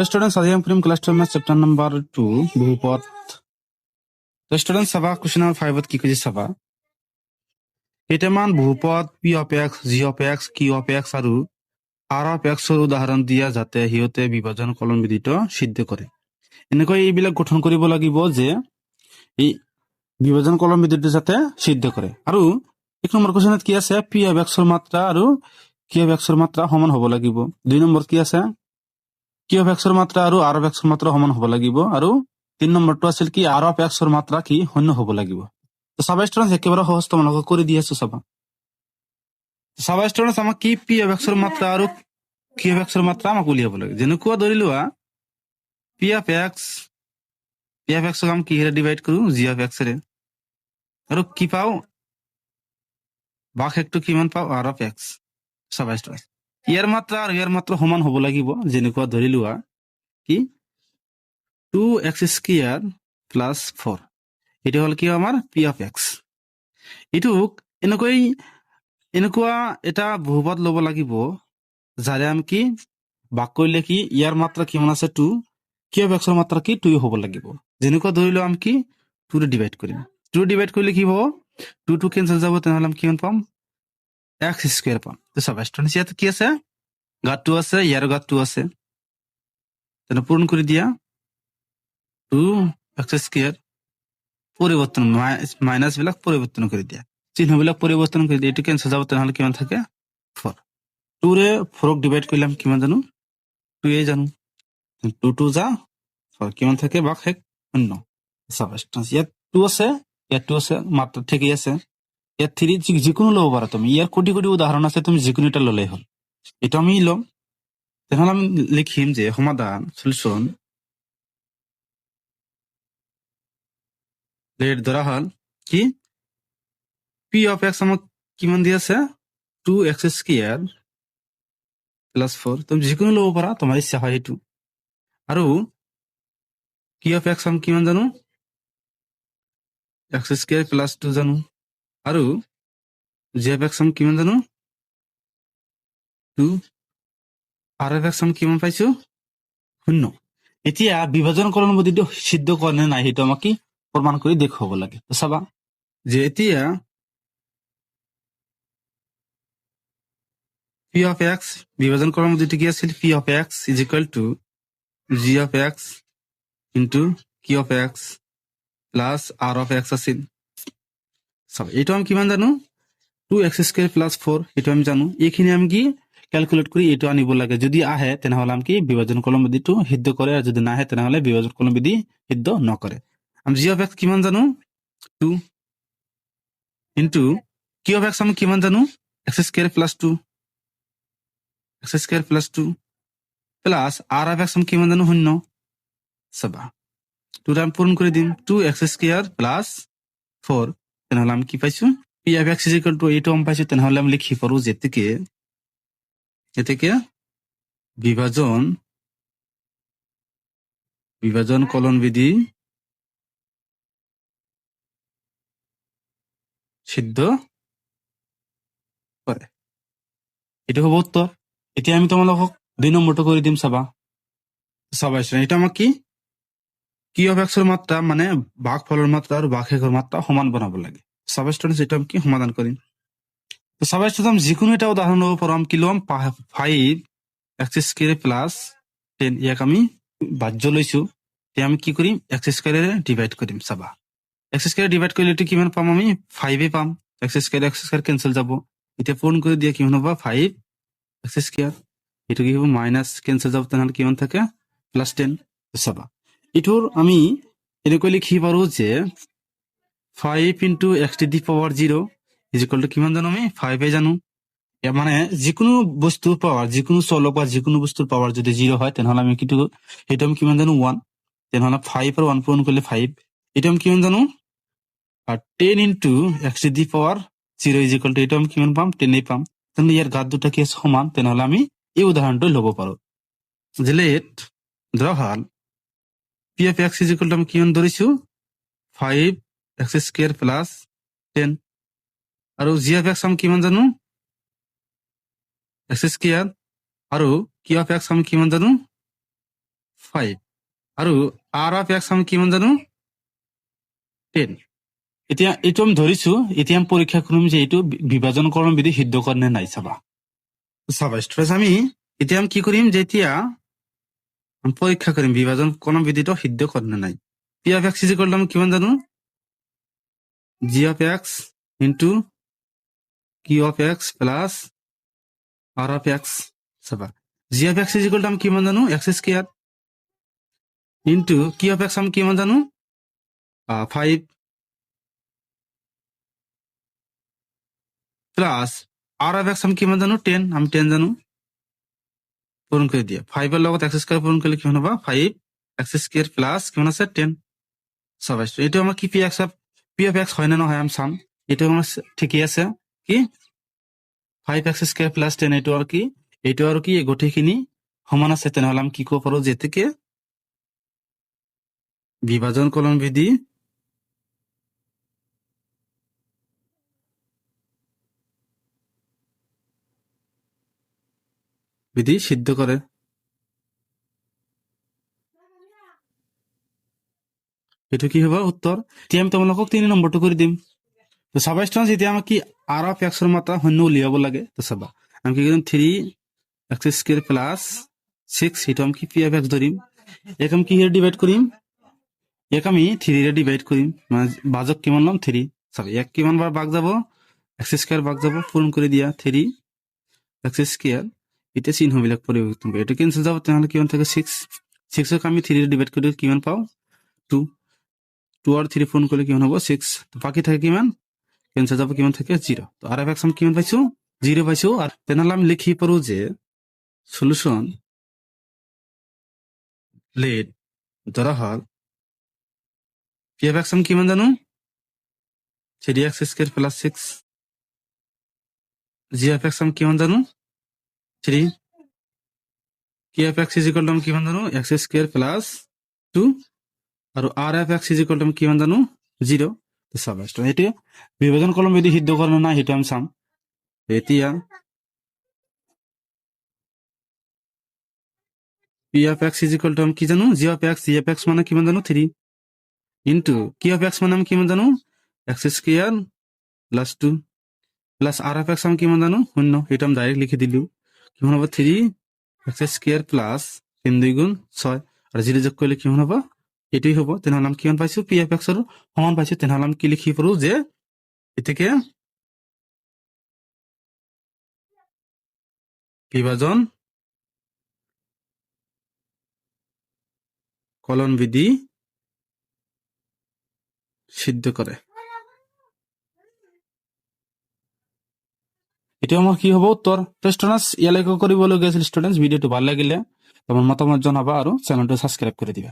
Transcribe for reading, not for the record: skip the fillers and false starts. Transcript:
Students, আজি আমি পঢ়িম ক্লাছ 12 মেথ চেপ্টাৰ নম্বৰ 2 বহুপদ। Students, চাবা কুৱেশ্যন নম্বৰ 5 কি কৈছে চাবা। কেইটামান বহুপদ p of x, g of x, q of x আৰু r of x ৰ উদাহৰণ দিয়া যাতে হিয়তে বিভাজন কলন বিধিটো সিদ্ধ কৰে। এনেকৈ এইবিলাক গঠন কৰিব লাগিব যে এই বিভাজন কলন বিধিটো যাতে সিদ্ধ কৰে। আৰু এক নম্বৰ কুৱেশ্যনত কি আছে, p of x ৰ মাত্ৰা আৰু q of x ৰ মাত্ৰা সমান হ'ব লাগিব। 2 নম্বৰ কি আছে, q of x ৰ মাত্ৰা আৰু r of x ৰ মাত্ৰা সমান হ'ব লাগিব। আৰু 3 নম্বৰটো আছিল কি, r of x ৰ মাত্ৰা কি শূন্য হ'ব লাগিব। তো চাবা ষ্টুডেন্টস, একেবাৰে সহজ তোমালোকক কৰি দি আছো চাবা। চাবা ষ্টুডেন্টস, আমাক কি p of x ৰ মাত্ৰা আৰু q of x ৰ মাত্ৰা আমাক উলিয়াব লাগে। যেনেকুৱা ধৰি লোৱা p of x ক আমি কিহেৰে ডিভাইড কৰো, g of x ৰে। আৰু কি পাও, ভাগশেষটো কিমান পাও, r of x। চাবা ষ্টুডেন্টস, ইয়াৰ মাত্ৰা আৰু ইয়াৰ মাত্ৰা সমান হ'ব লাগিব। যেনেকুৱা ধৰি লোৱা কি 2x স্কয়াৰ প্লাস 4, এটা হল কি আমাৰ p of x। এটুক এনেকুৱা এটা বহুপদ লব লাগিব যাৰে আমি কি ভাগ কৰিলে কি ইয়াৰ মাত্ৰা কিমান আছে 2, q of x ৰ মাত্ৰা কি 2 হ'ব লাগিব। যেনেকুৱা ধৰি লও আমি কি 2 ৰে ডিভাইড কৰিম, 2 ডিভাইড কৰিলে কি হ'ব, 2 কেনসেল যাব, তেনেহলে আমি কিমান পাম, x স্কয়ার পাম। তো চাবা ষ্টুডেন্টস, ইয়াত কি আছে, ঘাত 2 আছে, ইয়াৰ ঘাত 2 আছে, তেনে পূৰণ কৰি দিয়া 2x স্কয়ার পরিবর্তন মাইনাস বিলাক পরিবর্তন করে দিয়া, চিহ্ন বিলাক পরিবর্তন করে দিয়ে এটু ক্যান্সেল যাব, তাহলে কিমান থাকে 4। 2 রে 4 ডিভাইড করলাম কিমান জানো, 2 এ জানো, 2 2 যা 4, কিমান থাকে ভাগশেষ 0। সাবস্টেন্স ইয়াত 2 আছে, ইয়াত 2 আছে, মাত্রা ঠিকই আছে। ইয়াত 3 যিকোনো লব পারা তুমি, ইয়ার কোটি কোটি উদাহরণ আছে, তুমি যিকোনো এটা ললেই হল। এটা আমি লম, তাহলে আমি লিখিম যে সমাধান সলিউশন লেট ধরা হল কি p of x আমাক কিমান দি আছে, 2x স্কয়ার প্লাস 4, তুমি যিকোনো লব পাৰা, তোমাৰ ইচ্ছা হয় এইটো। আৰু q of x আমি কিমান জানো, x স্কয়াৰ প্লাস 2 জানো। আৰু g of x আমি কিমান জানো, 2। r of x আমি কিমান পাইছো, 0। এতিয়া বিভাজন কলন পদ্ধতিটো সিদ্ধ কৰে নে নাই সেইটো আমাক কি প্ৰমাণ কৰি দেখুৱাব লাগে। তো চাবা যে এতিয়া p of x বিভাজন কলন পদ্ধতি কি আছিল, p of x is equal to g of x into q of x plus r of x আছিল। চাবা এইটো আমি কিমান জানো, 2x স্কয়ার প্লাস 4, এটা আমি জানো। এইখিনি আমি কি ক্যালকুলেট কৰি এইটো আনিব লাগে। যদি আহে তেনেহলে আমি কি বিভাজন কলন বিধিটো সিদ্ধ কৰে, আৰু যদি নাহে তেনেহলে বিভাজন কলন বিধি সিদ্ধ নকৰে। আমি g of x কিমান জানো, 2 into q of x আমি কিমান জানো, x square plus 2, x square plus 2 plus r of x আমি কিমান জানো, 0। চাবা 2 টা পূরণ করে দিম, 2x স্কয়ার প্লাস 4, তেনেহলে আমি কি পাইছো, p of x is equal to এইটো আমি পাইছো। তেনেহলে আমি লিখি পাৰো যে এতেকে বিভাজন কলন বিধি সিদ্ধ কৰে। এটা হব উত্তৰ। এতিয়া আমি তোমালোকক 2 নম্বৰটো কৰি দিম। চাবা এটা আমাক কি q of x ৰ মাত্ৰা মানে ভাগফলৰ মাত্ৰা আৰু ভাগশেষৰ মাত্ৰা সমান বনাব লাগে। চাবা ষ্টুডেন্টস, এটা আমি কি সমাধান কৰিম। তো চাবা ষ্টুডেন্টস, যিকোনো এটা উদাহৰণ ল'ব পাৰো। আমি কি ল'ম, 5x স্কয়াৰ প্লাস 10, ইয়াক আমি ভাজ্য লৈছো। এতিয়া আমি কি কৰিম, x স্কয়াৰেৰে ডিভাইড কৰিম। চাবা x স্কয়াৰ ডিভাইড কৰিলে এইটো কিমান পাম, আমি 5 এ পাম। x স্কয়াৰ কেনসেল যাব, এতিয়া পূৰণ কৰি দিয়া কিমান হ'ব, 5x স্কয়ার, এইটো কি হ'ব মাইনাস কেনসেল যাব, তেনেহলে কিমান থাকে প্লাস 10। চাবা এইটোৰ আমি এনেকৈ লিখি পাৰো যে 5 into x to the power 0 is equal to কিমান জানো, আমি 5 এ জানো। ইয়াৰ মানে যিকোনো বস্তুৰ পাৱাৰ, যিকোনো চলক বা যিকোনো বস্তুৰ পাৱাৰ যদি 0 হয় তেনেহলে আমি সেইটো আমি কিমান জানো, 1। তেনেহলে 5 আৰু 1 পূৰণ কৰিলে 5, এটা আমি কিমান জানো, আর 10 into x to the power 0 is equal to এটা আমি কিমান পাম, 10 পাম। তেনে ইয়াৰ ঘাত দুটা কি সমান, তেনেহলে আমি এই উদাহৰণটো ল'ব পাৰো। যে লেট ধৰা হল p of x is equal to আমি কিমান ধৰিছো, 5x স্কয়াৰ প্লাস 10, আৰু g of x আমি কিমান জানো, x স্কয়াৰ, আৰু q of x আমি কিমান জানো, 5 আৰু r of x আমি কিমান জানো 10 এতিয়া এইটো আমি ধৰিছো এতিয়া আমি পৰীক্ষা কৰিম যে এইটো বিভাজনকৰণ বিধি সিদ্ধ কৰে নে নাই চাবা ষ্টুডেন্টস আমি এতিয়া আমি কি কৰিম যে এতিয়া আমি পৰীক্ষা কৰিম বিভাজনকৰণ বিধিটো সিদ্ধ কৰে নে নাই p of x is equal to আমি কিমান জানো g of x into q of x plus r of x চাবা g of x is equal to আমি কিমান জানো x square into q of x আমি কিমান জানো 5 প্লাস r of x আমি কিমান জানো 10 আমি 10 জানো পূরণ করে দিয়া 5 এর লগত x স্কয়ার পূরণ করলে কিমান হবে 5 x স্কয়ার প্লাস কিমান আছে 10 সবাই এটা আমার কি p of x হয় না নহয় আমি চাম এটা আমার ঠিকই আছে কি 5 x স্কয়ার প্লাস 10 এইটো আর কি এইটো আর কি এই গোটেইখিনি সমান আছে তেনেহলে আমি কি কব পাৰো যে থেকে বিভাজন কলন বিধি সিদ্ধ কৰে এইটো কি হব উত্তৰ এতিয়া আমি তোমালোকক 3 নম্বৰটো কৰি দিম তো চাবা ষ্টুডেন্টস এতিয়া আমাক কি r of x এর মাত্রা শূন্য উলিয়াব লাগে তো চাবা আমি কি কৰিম 3 x স্কয়াৰ প্লাস 6 এটা আমি কি p of x ধৰিম এক আমি কি হে ডিভাইড কৰিম এক আমি 3 ৰে ডিভাইড কৰিম মানে বাজক কিমান লম 3 চাবা এক কিমান বাৰ ভাগ যাব x স্কয়ার ভাগ যাব পূরণ করে দিয়া 3 x স্কয়ার এটা চিহ্নবিলাক পরিবর্তন করে এটা ক্যান্সেল যাব তাহলে কিমান থাকে 6 6 ক আমি 3 ৰে ডিভাইড কৰি কিমান পাও 2 2 আর 3 পূরণ করলে কিমান হ'ব 6 তো বাকি থাকে কিমান ক্যান্সেল যাব কিমান থাকে 0 তো r of x আমি কিমান পাইছো 0 পাইছো আর তেনেহলে আমি লিখি পাৰো যে সলিউশন লেট ধরা হল p of x আমি কিমান জানো 3x square plus 6 g of x আমি কিমান জানো 3 q of x is equal to আমি কিমান জানো x স্কয়ার প্লাস 2 আর r of x is equal to আমি কিমান জানো 0 তো সাবাস তো এটা বিভাজন কলম বিধি সিদ্ধ করে না এটা আমি চাম এতিয়া p of x is equal to আমি কি জানো g of x মানে কিমান জানো 3 ইনটু q of x মানে আমি কিমান জানো x square plus 2 plus r of x আমি কিমান জানো 0 এটা আমি ডাইরেক্ট লিখে দিলু কিমান হবে 3 x স্কয়ার প্লাস 3 2 গুণ 6 আর 0 যোগ করলে কিমান হবে এটাই হবে তেনেহলে আমি কিমান পাইছো p of x এর সমান পাইছো তেনেহলে আমি কি লিখি পাৰো যে এটাকে বিভাজন কলন বিধি সিদ্ধ কৰে এটা আমাৰ কি হব উত্তৰ তো স্টুডেন্টস ইয়ালৈকে কৰিবলৈ গৈছিল স্টুডেন্টস ভিডিওটো ভাল লাগিলে তোমাৰ মতামত জনাবা আৰু চেনেলটো সাবস্ক্ৰাইব কৰি দিবা